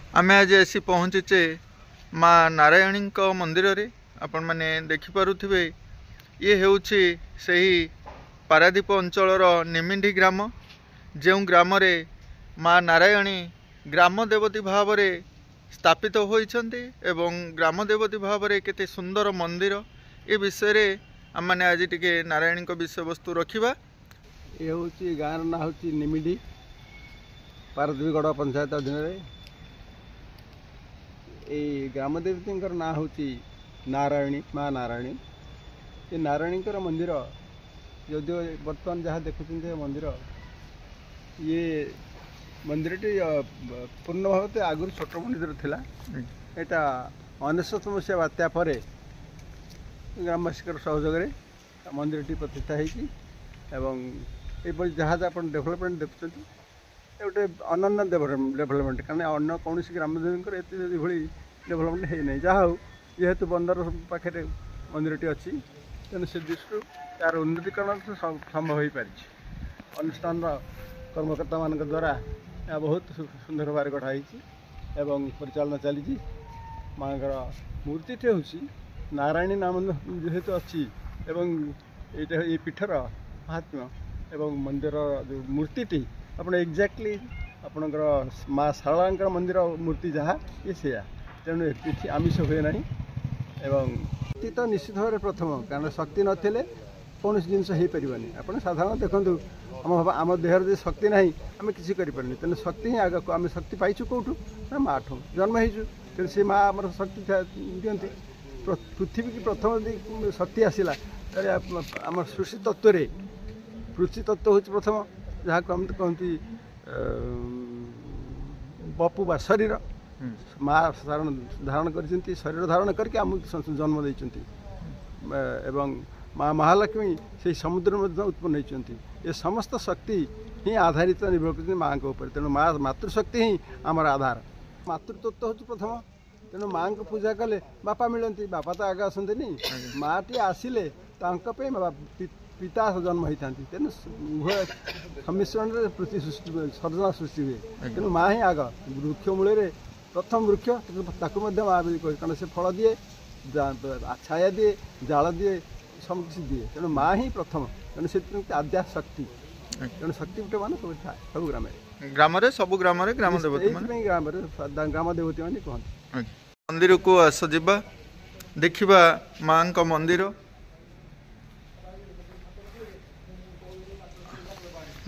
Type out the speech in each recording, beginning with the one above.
आमे आज आसी पहुँचे माँ नारायणी मंदिर रे। आपण माने देखि पारुथिबे ये हेउछि सही पारादीप अंचलर निमिंडी ग्राम, जो ग्राम रे माँ नारायणी ग्राम देवती भाव रे स्थापित होइछन्ति एवं ग्राम देवती भाव रे केते सुंदर मंदिर ए विषय रे आम माने आज टिके नारायणी विषय वस्तु रखिबा। ये हूँ गाँव ना हूँ निमिडी पारदीपगढ़ पंचायत अधीन ग्राम देवती ना हूँ नारायणी माँ नारायणी। ये नारायणी मंदिर यदि बर्तमान जहाँ देखुं मंदिर ये मंदिर पूर्ण भाव आगुरी छोट मंदिर थिला। यहाँ 19 मसीहा बात्या पर ग्रामवासी सहयोग मंदिर प्रतिष्ठा होती एवं जहाँ आप डेभलपमेंट देखुं गोटे अनन्य डेभलपमेंट कारण अन्य कौन ग्राम देवी डेभलपमेंट है नहीं। जहाँ हो जेहेतु बंदर पाखे मंदिरटी अच्छी तेणु से दृष्टि यार उन्नतीकरण संभव हो पारि। अनुष्ठान कर्मकर्ता मान द्वारा यह बहुत सुंदर भाव गढ़ाई एवं परिचालना चली। माँ मूर्तिटे हूँ नारायणी नाम जेहेतु अच्छी एवं ये पीठर महात्म्य एवं मंदिर जो मूर्तिटी आप एक्जाक्टली आपणकर माँ शारदा मंदिर मूर्ति जहाँ ये से तेणु ये आमिष हुए ना एवं शक्ति तो निश्चित भाव प्रथम कारण शक्ति नथिले कौन जिनस हो पारनी। आप साधारण देखूँ आम देहर जो शक्ति ना आम किसी करें तेणु शक्ति ही आग को आम शक्ति पाइचु कौटू ना माँ ठूँ जन्म हो तेणु से माँ आम शक्ति दिखती पृथ्वी की प्रथम शक्ति आसला आम सृष्टि तत्व पृथ्वी तत्व हूँ प्रथम जहाँ को हम कहती बपु बा शरीर माँ धारण कर शरीर धारण करके आम जन्म देती एवं माँ महालक्ष्मी से समुद्र में उत्पन्न होती। ये समस्त शक्ति ही आधारित निर्भर कर माँ के ऊपर तेणु माँ मातृशक्ति ही आमर आधार। मातृतत्व हूँ प्रथम तेणु माँ को पूजा कले बापा मिलती बापा तो आगे आसते नहीं माँ टी आसिले पिता जन्म होता तेणु उभय सम्मिश्रण पृथ्वी सृष्टि सर्जना सृष्टि हुए तेणु माँ ही आग वृक्ष मूल प्रथम वृक्ष ताकू माँ भी कहे कारण से फल दिए छाया दिए जाल दिए सब किसी दिए तेणु माँ ही प्रथम तेणु से आद्या शक्ति तेणु शक्ति गुटे मान सब था सब ग्राम सब ग्राम ग्राम देवती ग्राम देवती मैंने कहते। मंदिर को आस जा देखा माँ का मंदिर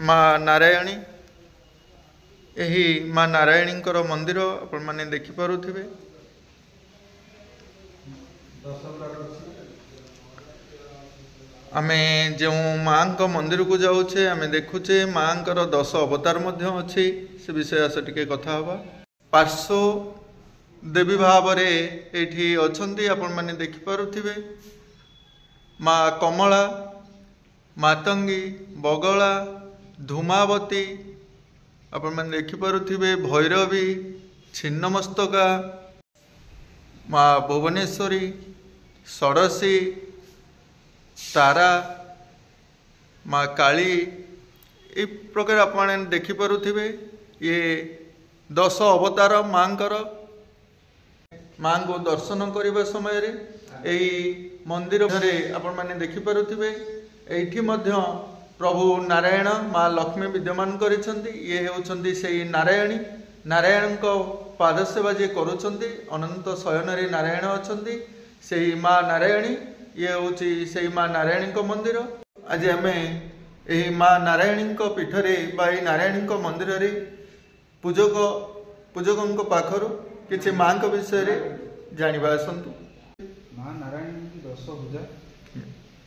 माँ नारायणी यही माँ नारायणी मंदिर आपण माने देखि पारुथिबे। आमे जो माँ का मंदिर को जाऊे आमे देखुचे माँ का 10 अवतार मध्य अच्छी से विषय आस टिके कथा हवा। पार्श्व देवी भाव ये अच्छी आपण माने देखि पारुथिबे माँ कमला मातंगी बगला धूमावती आपण माने देखि पारुथिबे भैरवी छिन्नमस्तका माँ भुवनेश्वरी षडसी तारा माँ काली ए प्रकार आप देखि पारुथिबे। ये 10 अवतार माँ को दर्शन करने समय यही मंदिर आपण माने देखि पारुथिबे एठी मध्य प्रभु नारायण माँ लक्ष्मी विद्यमान करिसेंती। ये होउछंती सेही नारायणी नारायण को पाद सेवा जे करुछंती अनंत शयन रे नारायण अछंती सेही माँ नारायणी। ये होउछि सेही माँ नारायणी को मंदिर। आज आमे एही माँ नारायणी को पीठरे बा नारायणी को मंदिर रे पूजकों पाखरु किछि माँ को विषय रे जानिबा आसंतु। माँ नारायणी की 10 भुजा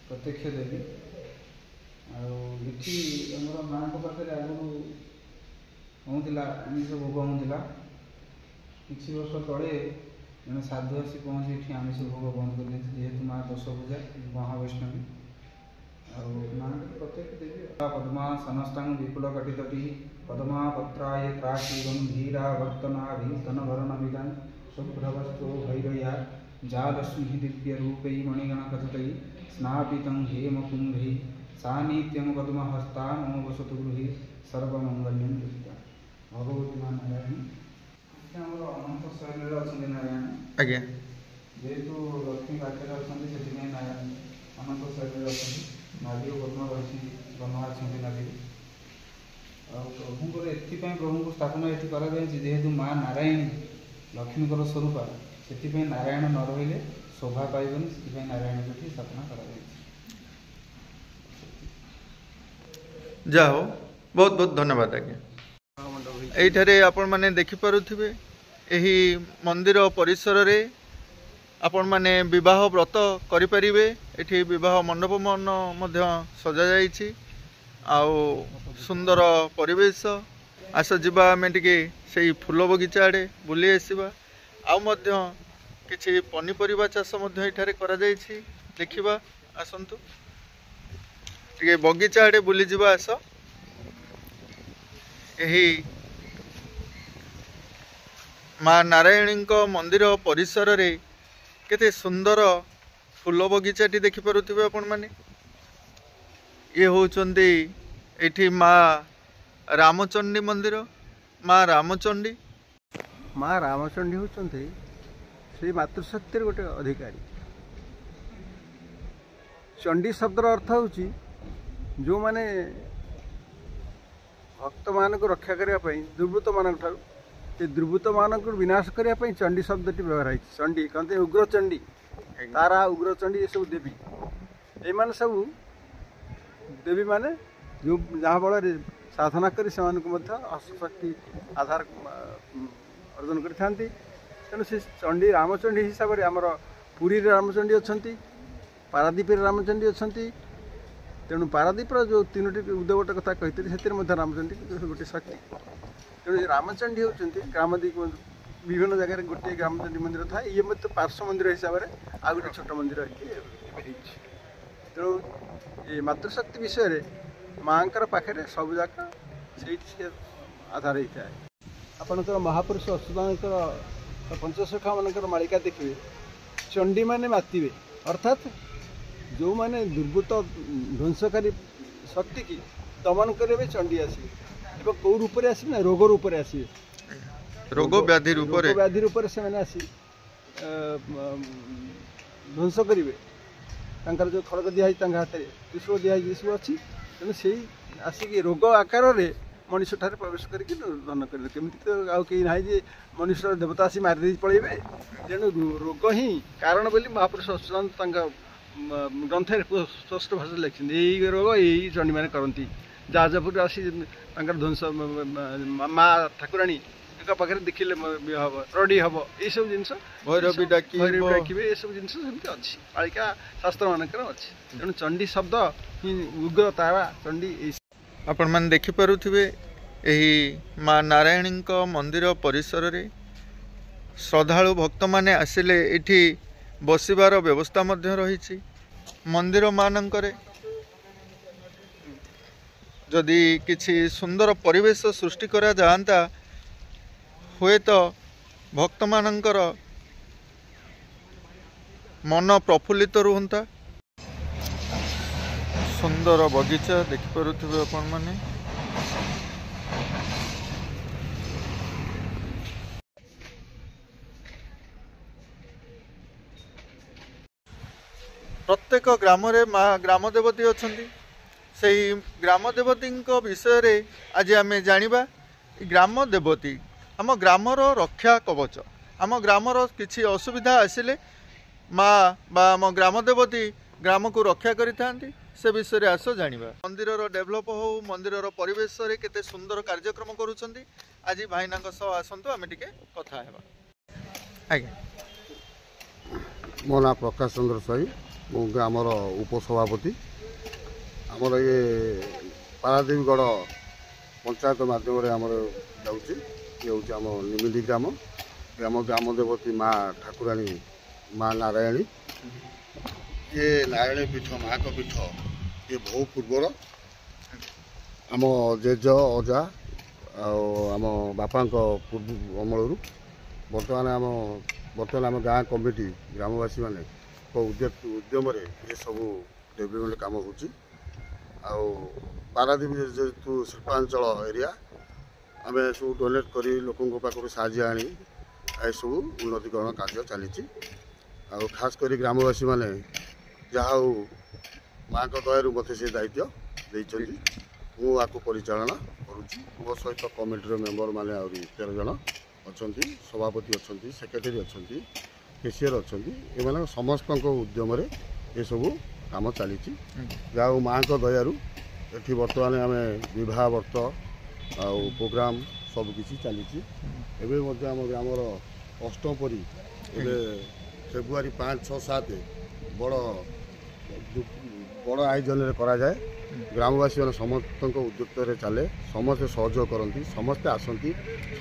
प्रत्यक्ष देवी आठी आम माँ को पाखे आगु होता आमिष भोग होता किसी वर्ष तले जन साधु आसी पहुँची ये आमिष भोग बंद कर जेहेतु माँ 10 भुजा महावैष्णवी माँ प्रत्येक देवी पद्मा सनस्तांग विपुल कटितटी पद्मा पत्राय त्रासी गंभीरा वर्तना धनभरण विदान शुभ्रवस्तु भैरया जालक्ष्मी दिव्य रूपै मणिगण कथितै स्नापितं हेम कुंभै सानित्यं पद्महस्ता मम वसतु गृहे सर्वमंगल्यं भगवती माँ नारायणी। ଶୈଳୀରେ ଅଛନ୍ତି ନାରାୟଣ। ଆଜ୍ଞା ଯେହେତୁ ଲକ୍ଷ୍ମୀ ପାଖରେ ଅଛନ୍ତି ସେଥିପାଇଁ ନାରାୟଣ ଅନନ୍ତ ଶୈଳୀରେ ଅଛନ୍ତି। ନାଭିର ବର୍ଣ୍ଣ ରହିଛି, ବ୍ରହ୍ମା ଅଛନ୍ତି ନାଭିରେ। ଆଉ ପ୍ରଭୁଙ୍କର ଏଥିପାଇଁ ପ୍ରଭୁଙ୍କୁ ସ୍ଥାପନ ଏଠି କରାଯାଇଛି ଯେହେତୁ ମା ନାରାୟଣୀ ଲକ୍ଷ୍ମୀଙ୍କର ସ୍ୱରୂପ, ସେଥିପାଇଁ ନାରାୟଣ ନ ରହିଲେ ଶୋଭା ପାଇବନି, ସେଥିପାଇଁ ନାରାୟଣଙ୍କୁ ଏଠି ସ୍ଥାପନା କରାଯାଇଛି। ଯା ହଉ, ବହୁତ ବହୁତ ଧନ୍ୟବାଦ ଆଜ୍ଞା। এইଠାରେ ଆପଣମାନେ ଦେଖିପାରୁଥିବେ ଏହି ମନ୍ଦିର ପରିସରରେ ଆପଣମାନେ ବିବାହ ବ୍ରତ କରିପାରିବେ। ଏଠି ବିବାହ ମଣ୍ଡପ ମଧ୍ୟ ସଜାଯାଇଛି ଆଉ ସୁନ୍ଦର ପରିବେଶ। ଆସ ଯିବା ଆମେ ଟିକେ ସେଇ ଫୁଲ ବଗିଚା ଆଡ଼େ ବୁଲି ଆସିବା। ଆଉ ମଧ୍ୟ କିଛି ପନିପରିବା ଚାଷ ମଧ୍ୟ ଏଠାରେ କରାଯାଇଛି, ଦେଖିବା। ଆସନ୍ତୁ ଟିକେ ବଗିଚା ଆଡ଼େ ବୁଲିଯିବା। ଆସ, ଏହି ମା ନାରାୟଣୀଙ୍କ ମନ୍ଦିର ପରିସରରେ କେତେ ସୁନ୍ଦର ଫୁଲ ବଗିଚାଟି ଦେଖିପାରୁଥିବେ ଆପଣମାନେ। ଇଏ ହେଉଛନ୍ତି ଏଠି ମା ରାମଚଣ୍ଡୀ ମନ୍ଦିର। ମା ରାମଚଣ୍ଡୀ ହେଉଛନ୍ତି ଶ୍ରୀ ମାତୃଶକ୍ତିର ଗୋଟେ ଅଧିକାରୀ। ଚଣ୍ଡୀ ଶବ୍ଦର ଅର୍ଥ ହେଉଛି ଯେଉଁମାନେ ଭକ୍ତମାନଙ୍କୁ ରକ୍ଷା କରିବା ପାଇଁ ଦୁର୍ବୃତ୍ତମାନଙ୍କ ଠାରୁ, ଏ ଦୁର୍ବୃତ୍ତମାନଙ୍କୁ ବିନାଶ କରିବା ପାଇଁ ଚଣ୍ଡୀ ଶବ୍ଦଟି ବ୍ୟବହାର ହେଇଛି। ଚଣ୍ଡୀ କହନ୍ତି ଉଗ୍ରଚଣ୍ଡୀ, ତାରା, ଉଗ୍ରଚଣ୍ଡୀ ଏସବୁ ଦେବୀ। ଏମାନେ ସବୁ ଦେବୀମାନେ ଯେଉଁ ଯାହାଫଳରେ ସାଧନା କରି ସେମାନଙ୍କୁ ମଧ୍ୟ ଅଶକ୍ତି ଆଧାର ଅର୍ଜନ କରିଥାନ୍ତି। ତେଣୁ ସେ ଚଣ୍ଡୀ ରାମଚଣ୍ଡୀ ହିସାବରେ ଆମର ପୁରୀରେ ରାମଚଣ୍ଡୀ ଅଛନ୍ତି, ପାରାଦୀପରେ ରାମଚଣ୍ଡୀ ଅଛନ୍ତି। ତେଣୁ ପାରାଦୀପର ଯେଉଁ ତିନୋଟି ଉଦୟବଟ କଥା କହିଥିଲି ସେଥିରେ ମଧ୍ୟ ରାମଚଣ୍ଡୀ ଗୋଟିଏ ଶକ୍ତି। ତେଣୁ ରାମଚଣ୍ଡୀ ହେଉଛନ୍ତି ଗ୍ରାମଦେବୀ। ବିଭିନ୍ନ ଜାଗାରେ ଗୋଟିଏ ରାମଚଣ୍ଡୀ ମନ୍ଦିର ଥାଏ, ଇଏ ମଧ୍ୟ ପାର୍ଶ୍ୱ ମନ୍ଦିର ହିସାବରେ ଆଉ ଗୋଟେ ଛୋଟ ମନ୍ଦିର ହେଇକି ହେଇଛି। ତେଣୁ ଏ ମାତୃଶକ୍ତି ବିଷୟରେ ମାଆଙ୍କର ପାଖରେ ସବୁଯାକ ସେଇଠି ସେ ଆଧାର ହେଇଥାଏ। ଆପଣଙ୍କର ମହାପୁରୁଷ ଅଚ୍ୟୁତାନନ୍ଦଙ୍କର ପଞ୍ଚସଖାମାନଙ୍କର ମାଳିକା ଦେଖିବେ, ଚଣ୍ଡୀମାନେ ମାତିବେ, ଅର୍ଥାତ୍ ଯେଉଁମାନେ ଦୁର୍ବୃତ୍ତ ଧ୍ୱଂସକାରୀ ଶକ୍ତିକି ଦମନ କରିବେ ଚଣ୍ଡୀ ଆସିବେ। ଏବଂ କେଉଁ ରୂପରେ ଆସିବେ ନା ରୋଗ ରୂପରେ ଆସିବେ। ରୋଗ ବ୍ୟାଧି ରୂପରେ ସେମାନେ ଆସି ଧ୍ୱଂସ କରିବେ। ତାଙ୍କର ଯେଉଁ ଖଡ଼ଗ ଦିଆହେଇଛି ତାଙ୍କ ହାତରେ, ତ୍ରିଶୂଳ ଦିଆହେଇଛି, ଏସବୁ ଅଛି। ତେଣୁ ସେଇ ଆସିକି ରୋଗ ଆକାରରେ ମଣିଷଠାରେ ପ୍ରବେଶ କରିକି ଦମନ କରିବେ। କେମିତି ତ ଆଉ କେହି ନାହିଁ ଯେ ମନୁଷ୍ୟର ଦେବତା ଆସି ମାରିଦେଇ ପଳେଇବେ। ତେଣୁ ରୋଗ ହିଁ କାରଣ ବୋଲି ମହାପୁରୁଷ ଅଚ୍ୟୁତାନନ୍ଦ ତାଙ୍କ ଗ୍ରନ୍ଥରେ ସ୍ପଷ୍ଟ ଭାଷାରେ ଲେଖିଛନ୍ତି। ଏଇ ରୋଗ ଏଇ ଚଣ୍ଡୀମାନେ କରନ୍ତି। ଯାଜପୁର ଆସି ତାଙ୍କର ଧ୍ୱଂସ ମା ଠାକୁରାଣୀ ତାଙ୍କ ପାଖରେ ଦେଖିଲେ ହବ, ରଡ଼ି ହବ, ଏଇସବୁ ଜିନିଷ, ଭୈରବୀ ଡାକିବେ, ଏସବୁ ଜିନିଷ ସେମିତି ଅଛି, ମାଳିକା ଶାସ୍ତ୍ରମାନଙ୍କର ଅଛି। ତେଣୁ ଚଣ୍ଡୀ ଶବ୍ଦ ହିଁ ଉଗ୍ର, ତାରା, ଚଣ୍ଡୀ। ଆପଣମାନେ ଦେଖିପାରୁଥିବେ ଏହି ମା ନାରାୟଣୀଙ୍କ ମନ୍ଦିର ପରିସରରେ ଶ୍ରଦ୍ଧାଳୁ ଭକ୍ତମାନେ ଆସିଲେ ଏଠି ବସିବାର ବ୍ୟବସ୍ଥା ମଧ୍ୟ ରହିଛି। ମନ୍ଦିର ମାନଙ୍କରେ ଯଦି କିଛି ସୁନ୍ଦର ପରିବେଶ ସୃଷ୍ଟି କରାଯାଆନ୍ତା, ହୁଏତ ଭକ୍ତମାନଙ୍କର ମନ ପ୍ରଫୁଲ୍ଲିତ ରୁହନ୍ତା। ସୁନ୍ଦର ବଗିଚା ଦେଖିପାରୁଥିବେ ଆପଣମାନେ। ପ୍ରତ୍ୟେକ ଗ୍ରାମରେ ମା ଗ୍ରାମ ଦେବତୀ ଅଛନ୍ତି। ସେହି ଗ୍ରାମ ଦେବତୀଙ୍କ ବିଷୟରେ ଆଜି ଆମେ ଜାଣିବା। ଗ୍ରାମ ଦେବତୀ ଆମ ଗ୍ରାମର ରକ୍ଷା କବଚ। ଆମ ଗ୍ରାମର କିଛି ଅସୁବିଧା ଆସିଲେ ମା ବା ଆମ ଗ୍ରାମ ଦେବତୀ ଗ୍ରାମକୁ ରକ୍ଷା କରିଥାନ୍ତି। ସେ ବିଷୟରେ ଆସ ଜାଣିବା। ମନ୍ଦିରର ଡେଭଲପ ହଉ, ମନ୍ଦିରର ପରିବେଶରେ କେତେ ସୁନ୍ଦର କାର୍ଯ୍ୟକ୍ରମ କରୁଛନ୍ତି। ଆଜି ଭାଇନାଙ୍କ ସହ ଆସନ୍ତୁ ଆମେ ଟିକେ କଥା ହେବା। ଆଜ୍ଞା, ମୋ ନାଁ ପ୍ରକାଶ ଚନ୍ଦ୍ର ସ୍ୱାଇଁ, ମୁଁ ଗ୍ରାମର ଉପସଭାପତି। ଆମର ଇଏ ପାରାଦୀପଗଡ଼ ପଞ୍ଚାୟତ ମାଧ୍ୟମରେ ଆମର ଯାଉଛି। ଇଏ ହେଉଛି ଆମ ନିମିଲି ଗ୍ରାମ। ଗ୍ରାମ ଦେବତୀ ମା ଠାକୁରାଣୀ ମା ନାରାୟଣୀ। ଇଏ ନାରାୟଣୀ ପୀଠ, ମାଙ୍କ ପୀଠ। ଇଏ ବହୁ ପୂର୍ବର ଆମ ଜେଜ ଅଜା ଆଉ ଆମ ବାପାଙ୍କ ପୂର୍ବ ଅମଳରୁ ବର୍ତ୍ତମାନ ଆମ ଗାଁ କମିଟି ଗ୍ରାମବାସୀମାନେ ଉଦ୍ୟମରେ ଏସବୁ ଡେଭଲପମେଣ୍ଟ କାମ ହେଉଛି। ଆଉ ପାରାଦୀପ ଯେହେତୁ ଶିଳ୍ପାଞ୍ଚଳ ଏରିଆ, ଆମେ ସବୁ ଡୋନେଟ୍ କରି ଲୋକଙ୍କ ପାଖରୁ ସାହାଯ୍ୟ ଆଣି ଏସବୁ ଉନ୍ନତିକରଣ କାର୍ଯ୍ୟ ଚାଲିଛି। ଆଉ ଖାସ୍ କରି ଗ୍ରାମବାସୀ ମାନେ ଯାହା ହଉ ମାଆଙ୍କ ଦୟାରୁ ମୋତେ ସେ ଦାୟିତ୍ୱ ଦେଇଛନ୍ତି, ମୁଁ ଆକୁ ପରିଚାଳନା କରୁଛି। ମୋ ସହିତ କମିଟିର ମେମ୍ବର ମାନେ ଆହୁରି 13 ଜଣ ଅଛନ୍ତି, ସଭାପତି ଅଛନ୍ତି, ସେକ୍ରେଟାରୀ ଅଛନ୍ତି, କେସିଆର ଅଛନ୍ତି। ଏମାନଙ୍କ ସମସ୍ତଙ୍କ ଉଦ୍ୟମରେ ଏସବୁ କାମ ଚାଲିଛି। ଯାହା ହଉ ମାଆଙ୍କ ଦୟାରୁ ଏଠି ବର୍ତ୍ତମାନ ଆମେ ବିବାହ ବ୍ରତ ଆଉ ପ୍ରୋଗ୍ରାମ ସବୁକିଛି ଚାଲିଛି। ଏବେ ମଧ୍ୟ ଆମ ଗ୍ରାମର ଅଷ୍ଟପରି ଏବେ ଫେବୃଆରୀ 5, 6, 7 ବଡ଼ ଆୟୋଜନରେ କରାଯାଏ। ଗ୍ରାମବାସୀ ମାନେ ସମସ୍ତଙ୍କ ଉଦ୍ୟୋଗରେ ଚାଲେ, ସମସ୍ତେ ସହଯୋଗ କରନ୍ତି, ସମସ୍ତେ ଆସନ୍ତି,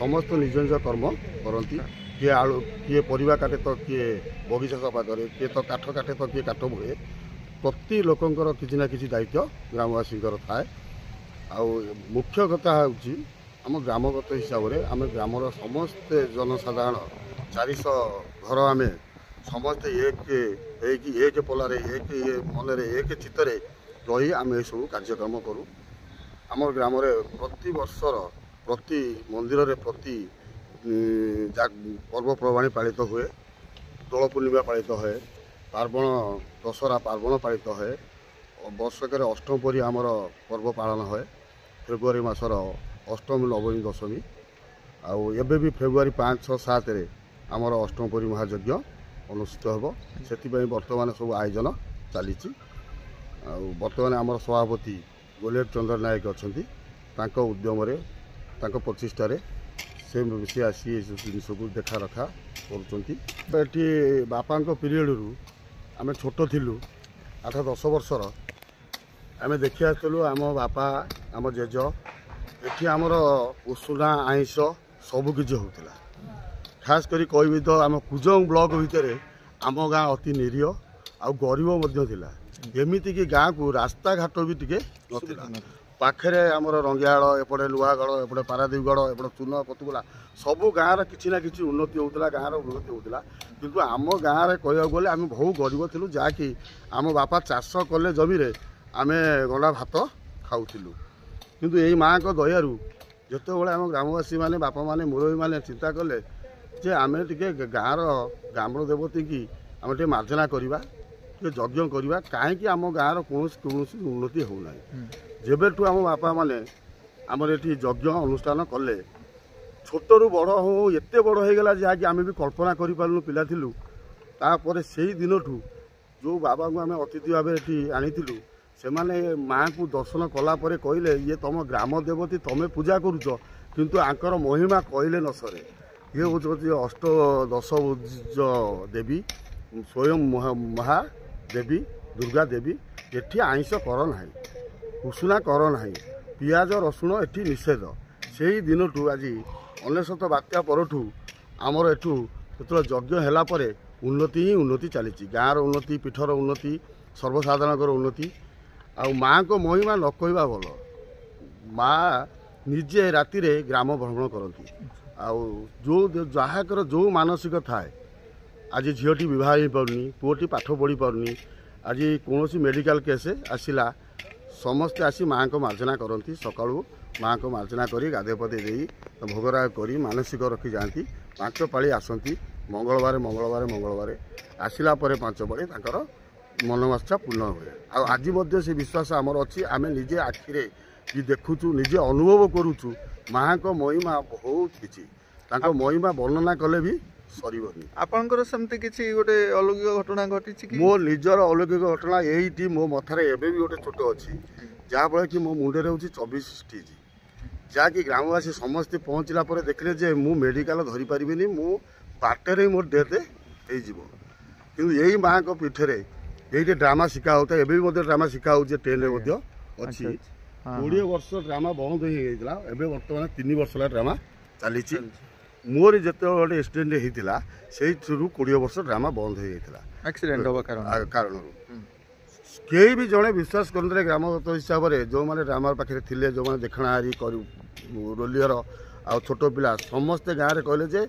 ସମସ୍ତେ ନିଜ ନିଜ କର୍ମ କରନ୍ତି। କିଏ ଆଳୁ, କିଏ ପରିବା କାଟେ ତ କିଏ ବଗିଚା ସଫା କରେ, କିଏ ତ କାଠ କାଟେ ତ କିଏ କାଠ ବୋଳେ। ପ୍ରତି ଲୋକଙ୍କର କିଛି ନା କିଛି ଦାୟିତ୍ୱ ଗ୍ରାମବାସୀଙ୍କର ଥାଏ। ଆଉ ମୁଖ୍ୟ କଥା ହେଉଛି ଆମ ଗ୍ରାମଗତ ହିସାବରେ ଆମେ ଗ୍ରାମର ସମସ୍ତେ ଜନସାଧାରଣ 400 ଘର ଆମେ ସମସ୍ତେ ଏକ ପୋଲାରେ ଏକ ମନରେ ଏକ ଚିତ୍ତରେ ରହି ଆମେ ଏସବୁ କାର୍ଯ୍ୟକ୍ରମ କରୁ। ଆମର ଗ୍ରାମରେ ପ୍ରତି ବର୍ଷର ପ୍ରତି ମନ୍ଦିରରେ ପ୍ରତି ପର୍ବପର୍ବାଣି ପାଳିତ ହୁଏ। ଦୋଳ ପୂର୍ଣ୍ଣିମା ପାଳିତ ହୁଏ, ପାର୍ବଣ ଦଶହରା ପାର୍ବଣ ପାଳିତ ହୁଏ। ବର୍ଷକରେ ଅଷ୍ଟପରି ଆମର ପର୍ବ ପାଳନ ହୁଏ। ଫେବୃଆରୀ ମାସର ଅଷ୍ଟମୀ, ନବମୀ, ଦଶମୀ। ଆଉ ଏବେ ବି ଫେବୃଆରୀ 5, 6, 7 ଆମର ଅଷ୍ଟପରି ମହାଯଜ୍ଞ ଅନୁଷ୍ଠିତ ହେବ। ସେଥିପାଇଁ ବର୍ତ୍ତମାନ ସବୁ ଆୟୋଜନ ଚାଲିଛି। ଆଉ ବର୍ତ୍ତମାନ ଆମର ସଭାପତି ଗୋଲେଟ ଚନ୍ଦ୍ର ନାୟକ ଅଛନ୍ତି, ତାଙ୍କ ଉଦ୍ୟମରେ ତାଙ୍କ ପ୍ରଚେଷ୍ଟାରେ ସେ ଆସି ଏସବୁ ଜିନିଷକୁ ଦେଖା ରଖା କରୁଛନ୍ତି। ଏଠି ବାପାଙ୍କ ପିରିୟଡ଼ରୁ ଆମେ ଛୋଟ ଥିଲୁ, 8-10 ବର୍ଷର, ଆମେ ଦେଖି ଆସିଥିଲୁ। ଆମ ବାପା, ଆମ ଜେଜ, ଏଠି ଆମର ଉଷୁନା ଆଇଁଷ ସବୁକିଛି ହେଉଥିଲା। ଖାସ୍ କରି କହିବି ତ ଆମ କୁଜଙ୍ଗ ବ୍ଲକ ଭିତରେ ଆମ ଗାଁ ଅତି ନିରୀହ ଆଉ ଗରିବ ମଧ୍ୟ ଥିଲା। ଏମିତିକି ଗାଁକୁ ରାସ୍ତାଘାଟ ବି ଟିକେ ନଥିଲା। ପାଖରେ ଆମର ରଙ୍ଗିଆଳ, ଏପଟେ ଲୁହାଗଡ଼, ଏପଟେ ପାରାଦୀପଗଡ଼, ଏପଟେ ଚୂନ ପତୁଗୁଲା, ସବୁ ଗାଁର କିଛି ନା କିଛି ଉନ୍ନତି ହେଉଥିଲା, ଗାଁର ଉନ୍ନତି ହେଉଥିଲା। କିନ୍ତୁ ଆମ ଗାଁରେ କହିବାକୁ ଗଲେ ଆମେ ବହୁ ଗରିବ ଥିଲୁ, ଯାହାକି ଆମ ବାପା ଚାଷ କଲେ ଜମିରେ ଆମେ ଗଣ୍ଡା ଭାତ ଖାଉଥିଲୁ। କିନ୍ତୁ ଏଇ ମାଆଙ୍କ ଦୟାରୁ ଯେତେବେଳେ ଆମ ଗ୍ରାମବାସୀ ମାନେ, ବାପା ମାନେ, ମୁରବୀ ମାନେ ଚିନ୍ତା କଲେ ଯେ ଆମେ ଟିକେ ଗ୍ରାମ ଦେବତୀକି ଆମେ ଟିକେ ମାର୍ଜନା କରିବା, ଟିକେ ଯଜ୍ଞ କରିବା, କାହିଁକି ଆମ ଗାଁର କୌଣସି ଉନ୍ନତି ହେଉନାହିଁ। ଯେବେଠୁ ଆମ ବାପା ମାନେ ଆମର ଏଠି ଯଜ୍ଞ ଅନୁଷ୍ଠାନ କଲେ, ଛୋଟରୁ ବଡ଼ ହଉ ଏତେ ବଡ଼ ହୋଇଗଲା ଯାହାକି ଆମେ ବି କଳ୍ପନା କରିପାରିଲୁ, ପିଲା ଥିଲୁ। ତାପରେ ସେଇ ଦିନଠୁ ଯେଉଁ ବାବାଙ୍କୁ ଆମେ ଅତିଥି ଭାବେ ଏଠି ଆଣିଥିଲୁ, ସେମାନେ ମାଆଙ୍କୁ ଦର୍ଶନ କଲା ପରେ କହିଲେ, ଇଏ ତୁମ ଗ୍ରାମ ଦେବତୀ, ତୁମେ ପୂଜା କରୁଛ, କିନ୍ତୁ ଆଙ୍କର ମହିମା କହିଲେ ନ ସରେ। ଇଏ ହେଉଛନ୍ତି ଅଷ୍ଟଦଶଭୁଜ ଦେବୀ, ସ୍ୱୟଂ ମହାଦେବୀ ଦୁର୍ଗା ଦେବୀ। ଏଠି ଆଇଁଷ କର ନାହିଁ, ଉଷୁନା କର ନାହିଁ, ପିଆଜ ରସୁଣ ଏଠି ନିଷେଧ। ସେଇ ଦିନଠୁ ଆଜି 99 ବାତ୍ୟା ପରଠୁ ଆମର ଏଠୁ ଯେତେବେଳେ ଯଜ୍ଞ ହେଲା ପରେ ଉନ୍ନତି ହିଁ ଉନ୍ନତି ଚାଲିଛି। ଗାଁର ଉନ୍ନତି, ପୀଠର ଉନ୍ନତି, ସର୍ବସାଧାରଣଙ୍କର ଉନ୍ନତି। ଆଉ ମାଆଙ୍କ ମହିମା ନ କହିବା ଭଲ। ମାଆ ନିଜେ ରାତିରେ ଗ୍ରାମ ଭ୍ରମଣ କରନ୍ତି। ଆଉ ଯାହାଙ୍କର ଯେଉଁ ମାନସିକ ଥାଏ, ଆଜି ଝିଅଟି ବିବାହ ହେଇପାରୁନି, ପୁଅଟି ପାଠ ପଢ଼ି ପାରୁନି, ଆଜି କୌଣସି ମେଡ଼ିକାଲ କେସ୍ ଆସିଲା, ସମସ୍ତେ ଆସି ମାଆଙ୍କ ମାର୍ଜନା କରନ୍ତି। ସକାଳୁ ମାଆଙ୍କ ମାର୍ଜନା କରି ଗାଧୋଇ ପାଧୋଇ ଦେଇ ଭୋଗରାଗ କରି ମାନସିକ ରଖି ଯାଆନ୍ତି। 5 ପାଳି ଆସନ୍ତି, ମଙ୍ଗଳବାର ଆସିଲା ପରେ 5 ପାଳି ତାଙ୍କର ମନୋବାଞ୍ଛା ପୂର୍ଣ୍ଣ ହୁଏ। ଆଉ ଆଜି ମଧ୍ୟ ସେ ବିଶ୍ୱାସ ଆମର ଅଛି। ଆମେ ନିଜେ ଆଖିରେ ବି ଦେଖୁଛୁ, ନିଜେ ଅନୁଭବ କରୁଛୁ। ମାଆଙ୍କ ମହିମା ବହୁତ କିଛି, ତାଙ୍କ ମହିମା ବର୍ଣ୍ଣନା କଲେ ବି ସରିବନି। ଆପଣଙ୍କର ସେମିତି କିଛି ଗୋଟେ ଅଲୌକିକ ଘଟଣା ଘଟିଛି କି? ମୋ ନିଜର ଅଲୌକିକ ଘଟଣା ଏଇଠି ମୋ ମଥାରେ ଏବେ ବି ଗୋଟେ ଛୋଟ ଅଛି, ଯାହାଫଳରେ କି ମୋ ମୁଣ୍ଡରେ ହେଉଛି 24 ଷ୍ଟିଚ୍। ଯାହାକି ଗ୍ରାମବାସୀ ସମସ୍ତେ ପହଞ୍ଚିଲା ପରେ ଦେଖିଲେ ଯେ ମୁଁ ମେଡ଼ିକାଲ ଧରିପାରିବିନି, ମୁଁ ବାଟରେ ମୋର ଡେଥ୍ ହେଇଯିବ। କିନ୍ତୁ ଏଇ ମାଆଙ୍କ ପୀଠରେ ଏଇଠି ଡ୍ରାମା ଶିଖା ହେଉଥାଏ। ଏବେ ବି ମଧ୍ୟ ଡ୍ରାମା ଶିଖା ହେଉଛି, ଟ୍ରେନରେ ମଧ୍ୟ ଅଛି। 20 ବର୍ଷ ଡ୍ରାମା ବନ୍ଦ ହେଇଯାଇଥିଲା, ଏବେ ବର୍ତ୍ତମାନ 3 ବର୍ଷ ହେଲା ଡ୍ରାମା ଚାଲିଛି। ମୋର ଯେତେବେଳେ ଗୋଟେ ଆକ୍ସିଡେଣ୍ଟ ହେଇଥିଲା, ସେଇଥିରୁ 20 ବର୍ଷ ଡ୍ରାମା ବନ୍ଦ ହେଇଯାଇଥିଲା ଆକ୍ସିଡେଣ୍ଟ ହେବା କାରଣରୁ। କେହି ବି ଜଣେ ବିଶ୍ୱାସ କରୁନଥିଲେ ଗ୍ରାମଗତ ହିସାବରେ, ଯେଉଁମାନେ ଡ୍ରାମା ପାଖରେ ଥିଲେ, ଯେଉଁମାନେ ଦେଖଣାହାରୀ ରୋଲିଅର ଆଉ ଛୋଟ ପିଲା ସମସ୍ତେ ଗାଁରେ କହିଲେ ଯେ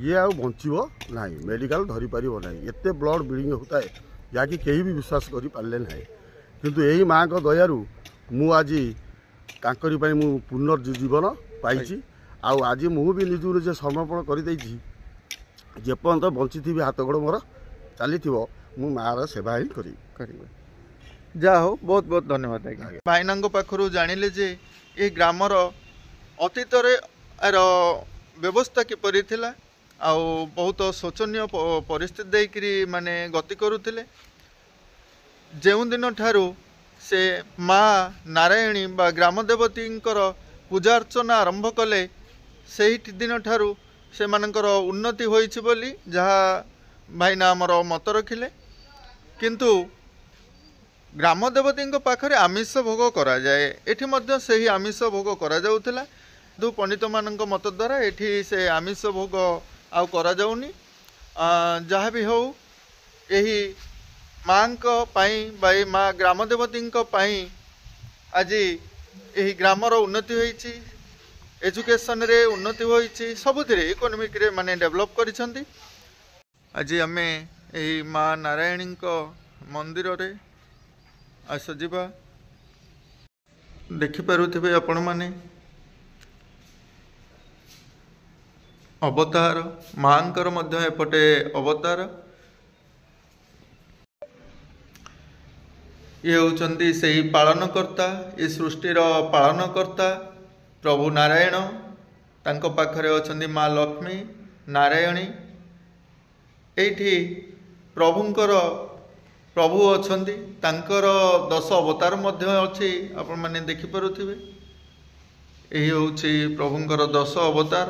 ଇଏ ଆଉ ବଞ୍ଚିବ ନାହିଁ, ମେଡ଼ିକାଲ ଧରିପାରିବ ନାହିଁ, ଏତେ ବ୍ଲଡ଼ ବ୍ଲିଡ଼ିଂ ହେଉଥାଏ, ଯାହାକି କେହି ବି ବିଶ୍ୱାସ କରିପାରିଲେ ନାହିଁ। କିନ୍ତୁ ଏହି ମାଆଙ୍କ ଦୟାରୁ ମୁଁ ଆଜି ତାଙ୍କରି ପାଇଁ ମୁଁ ପୁନର୍ଜୀବନ ପାଇଛି। ଆଉ ଆଜି ମୁଁ ବି ନିଜକୁ ନିଜେ ସମର୍ପଣ କରିଦେଇଛି ଯେପର୍ଯ୍ୟନ୍ତ ବଞ୍ଚିଥିବି ହାତ ଗୋଡ଼ ମୋର ଚାଲିଥିବ ମୁଁ ମାଆର ସେବା ହିଁ କରିବି। ଯାହା ହଉ ବହୁତ ବହୁତ ଧନ୍ୟବାଦ ଆଜ୍ଞା। ଭାଇନାଙ୍କ ପାଖରୁ ଜାଣିଲେ ଯେ ଏ ଗ୍ରାମର ଅତୀତରେ ଆର ବ୍ୟବସ୍ଥା କିପରି ଥିଲା ଆଉ ବହୁତ ଶୋଚନୀୟ ପରିସ୍ଥିତି ଦେଇକରି ମାନେ ଗତି କରୁଥିଲେ। ଯେଉଁଦିନ ଠାରୁ ସେ ମା ନାରାୟଣୀ ବା ଗ୍ରାମ ଦେବତୀଙ୍କର ପୂଜା ଅର୍ଚ୍ଚନା ଆରମ୍ଭ କଲେ ସେହି ଦିନ ଠାରୁ ସେମାନଙ୍କର ଉନ୍ନତି ହୋଇଛି ବୋଲି ଯାହା ଭାଇନା ଆମର ମତ ରଖିଲେ। କିନ୍ତୁ ଗ୍ରାମ ଦେବତୀଙ୍କ ପାଖରେ ଆମିଷ ଭୋଗ କରାଯାଏ, ଏଠି ମଧ୍ୟ ସେହି ଆମିଷ ଭୋଗ କରାଯାଉଥିଲା। କିନ୍ତୁ ପଣ୍ଡିତମାନଙ୍କ ମତ ଦ୍ୱାରା ଏଠି ସେ ଆମିଷ ଭୋଗ ଆଉ କରାଯାଉନି। ଯାହା ବି ହେଉ ଏହି ମାଙ୍କ ପାଇଁ ବା ଏହି ମା ଗ୍ରାମ ଦେବତୀଙ୍କ ପାଇଁ ଆଜି ଏହି ଗ୍ରାମର ଉନ୍ନତି ହୋଇଛି, ଏଜୁକେସନରେ ଉନ୍ନତି ହୋଇଛି, ସବୁଥିରେ ଇକୋନୋମିକରେ ମାନେ ଡେଭଲପ୍ କରିଛନ୍ତି। ଆଜି ଆମେ ଏହି ମା ନାରାୟଣୀଙ୍କ ମନ୍ଦିରରେ ଯିବା। ଦେଖିପାରୁଥିବେ ଆପଣମାନେ ଅବତାର ମାଙ୍କର ମଧ୍ୟ ଏପଟେ ଅବତାର। ଇଏ ହେଉଛନ୍ତି ସେହି ପାଳନକର୍ତ୍ତା, ଏ ସୃଷ୍ଟିର ପାଳନକର୍ତ୍ତା ପ୍ରଭୁ ନାରାୟଣ। ତାଙ୍କ ପାଖରେ ଅଛନ୍ତି ମା ଲକ୍ଷ୍ମୀ ନାରାୟଣୀ। ଏଇଠି ପ୍ରଭୁ ଅଛନ୍ତି, ତାଙ୍କର 10 ଅବତାର ମଧ୍ୟ ଅଛି, ଆପଣମାନେ ଦେଖିପାରୁଥିବେ। ଏହି ହେଉଛି ପ୍ରଭୁଙ୍କର 10 ଅବତାର।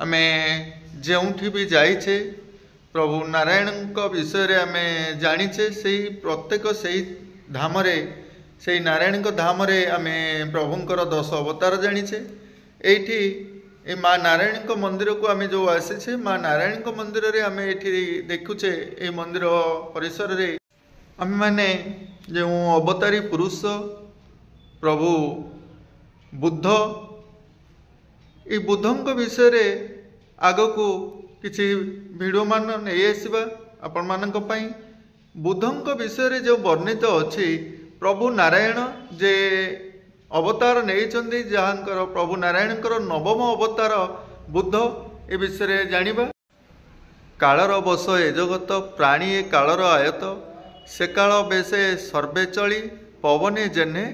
ଆମେ ଯେଉଁଠି ବି ଯାଇଛେ ପ୍ରଭୁ ନାରାୟଣଙ୍କ ବିଷୟରେ ଆମେ ଜାଣିଛେ, ପ୍ରତ୍ୟେକ ସେହି ଧାମରେ, ସେହି ନାରାୟଣଙ୍କ ଧାମରେ ଆମେ ପ୍ରଭୁଙ୍କର 10 ଅବତାର ଜାଣିଛେ। ଏଇଠି ଏ ମା ନାରାୟଣଙ୍କ ମନ୍ଦିରକୁ ଆମେ ଯେଉଁ ଆସିଛେ, ମା ନାରାୟଣଙ୍କ ମନ୍ଦିରରେ ଆମେ ଏଠି ଦେଖୁଛେ, এই ମନ୍ଦିର ପରିସରରେ ଆମେମାନେ ଯେଉଁ ଅବତାରୀ ପୁରୁଷ ପ୍ରଭୁ ବୁଦ୍ଧ, এই ବୁଦ୍ଧଙ୍କ ବିଷୟରେ ଆଗକୁ କିଛି ଭିଡ଼ିଓ ମାନ ନେଇ ଆସିବା ଆପଣମାନଙ୍କ ପାଇଁ। ବୁଦ୍ଧଙ୍କ ବିଷୟରେ ଯେଉଁ ବର୍ଣ୍ଣିତ ଅଛି, ପ୍ରଭୁ ନାରାୟଣ ଯେ ଅବତାର ନେଇଛନ୍ତି, ଯାହାଙ୍କର ପ୍ରଭୁ ନାରାୟଣଙ୍କର 9ମ ଅବତାର ବୁଦ୍ଧ, ଏ ବିଷୟରେ ଜାଣିବା। କାଳର ବଶ ଏ ଜଗତ, ପ୍ରାଣୀ ଏ କାଳର ଆୟତ, ସେ କାଳ ବେଶେ ସର୍ବେ ଚଳି, ପବନେ ଜେହ୍ନେ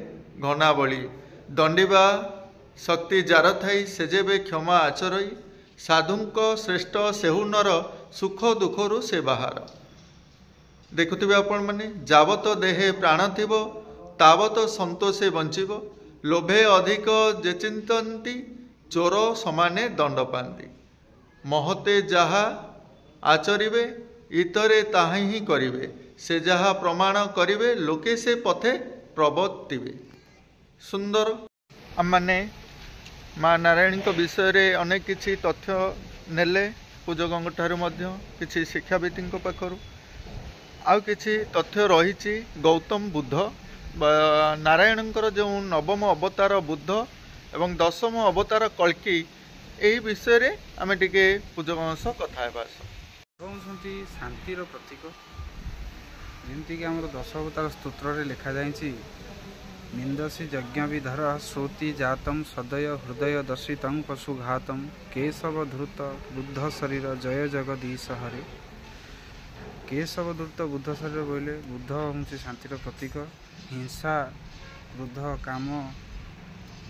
ଘନାବଳି, ଦଣ୍ଡିବା ଶକ୍ତି ଯାର ଥାଇ, ସେ ଯେବେ କ୍ଷମା ଆଚରଇ, ସାଧୁଙ୍କ ଶ୍ରେଷ୍ଠ ସେହୁ ନର, ସୁଖ ଦୁଃଖରୁ ସେ ବାହାର। ଦେଖୁଥିବେ ଆପଣମାନେ, ଯାବତ ଦେହେ ପ୍ରାଣ ଥିବ, ତାବତ ସନ୍ତୋଷେ ବଞ୍ଚିବ, ଲୋଭେ ଅଧିକ ଯେ ଚିନ୍ତନ୍ତି, ଚୋର ସମାନେ ଦଣ୍ଡ ପାଆନ୍ତି। ମହତେ ଯାହା ଆଚରିବେ, ଇତରେ ତାହା ହିଁ କରିବେ, ସେ ଯାହା ପ୍ରମାଣ କରିବେ, ଲୋକେ ସେ ପଥେ ପ୍ରବର୍ତ୍ତିବେ। ସୁନ୍ଦର। ଆମମାନେ ମା ନାରାୟଣୀଙ୍କ ବିଷୟରେ ଅନେକ କିଛି ତଥ୍ୟ ନେଲେ, ପୂଜକଙ୍କ ଠାରୁ ମଧ୍ୟ, କିଛି ଶିକ୍ଷାବିତଙ୍କ ପାଖରୁ। ଆଉ କିଛି ତଥ୍ୟ ରହିଛି ଗୌତମ ବୁଦ୍ଧ ବା ନାରାୟଣଙ୍କର ଯେଉଁ 9ମ ଅବତାର ବୁଦ୍ଧ ଏବଂ 10ମ ଅବତାର କଳ୍କି, ଏହି ବିଷୟରେ ଆମେ ଟିକେ ପୂଜକଙ୍କ ସହ କଥା ହେବା। ହେଉଛନ୍ତି ଶାନ୍ତିର ପ୍ରତୀକ। ଯେମିତିକି ଆମର 10 ଅବତାର ସ୍ତୋତ୍ରରେ ଲେଖାଯାଇଛି, ନିନ୍ଦସି ଯଜ୍ଞ ବିଧର ଶ୍ରୁତି ଜାତମ, ସଦୟ ହୃଦୟ ଦର୍ଶିତଂ ପଶୁଘାତମ, କେଶବ ଧୃତ ବୁଦ୍ଧ ଶରୀର, ଜୟ ଜଗଦୀଶ ହରେ। କେଶବ ଧୃତ ବୁଦ୍ଧ ଶରୀର ବୋଇଲେ ବୁଦ୍ଧ ହେଉଛି ଶାନ୍ତିର ପ୍ରତୀକ। ହିଂସା, କ୍ରୋଧ, କାମ,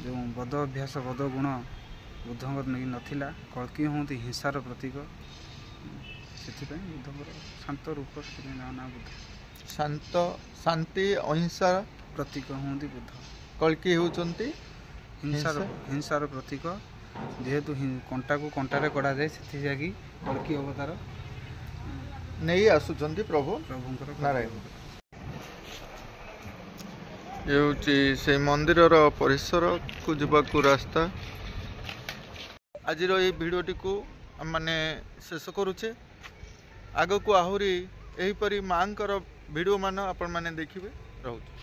ଯେଉଁ ବଦ ଅଭ୍ୟାସ, ବଦ ଗୁଣ ବୁଦ୍ଧଙ୍କର ନେଇ ନଥିଲା। କଳ୍କି ହୁଅନ୍ତି ହିଂସାର ପ୍ରତୀକ। ସେଥିପାଇଁ ବୁଦ୍ଧଙ୍କର ଶାନ୍ତ ରୂପ, ସେଥିପାଇଁ ନାଁ ବୁଦ୍ଧ। ଶାନ୍ତି ଅହିଂସାର ପ୍ରତୀକ ହୁଅନ୍ତି ବୁଦ୍ଧ। କଳ୍କି ହେଉଛନ୍ତି ହିଂସାର ପ୍ରତୀକ। ଯେହେତୁ କଣ୍ଟାକୁ କଣ୍ଟାରେ କଢ଼ାଯାଏ, ସେଥିଲାଗି କଳ୍କି ଅବତାର ନେଇ ଆସୁଛନ୍ତି ପ୍ରଭୁଙ୍କର ନାରାୟଣ। ଏ ହେଉଛି ସେଇ ମନ୍ଦିରର ପରିସରକୁ ଯିବାକୁ ରାସ୍ତା। ଆଜିର ଏହି ଭିଡ଼ିଓଟିକୁ ଆମମାନେ ଶେଷ କରୁଛେ। ଆଗକୁ ଆହୁରି ଏହିପରି ମାଙ୍କର ଭିଡ଼ିଓ ମାନ ଆପଣମାନେ ଦେଖିବେ। ରହୁଛି।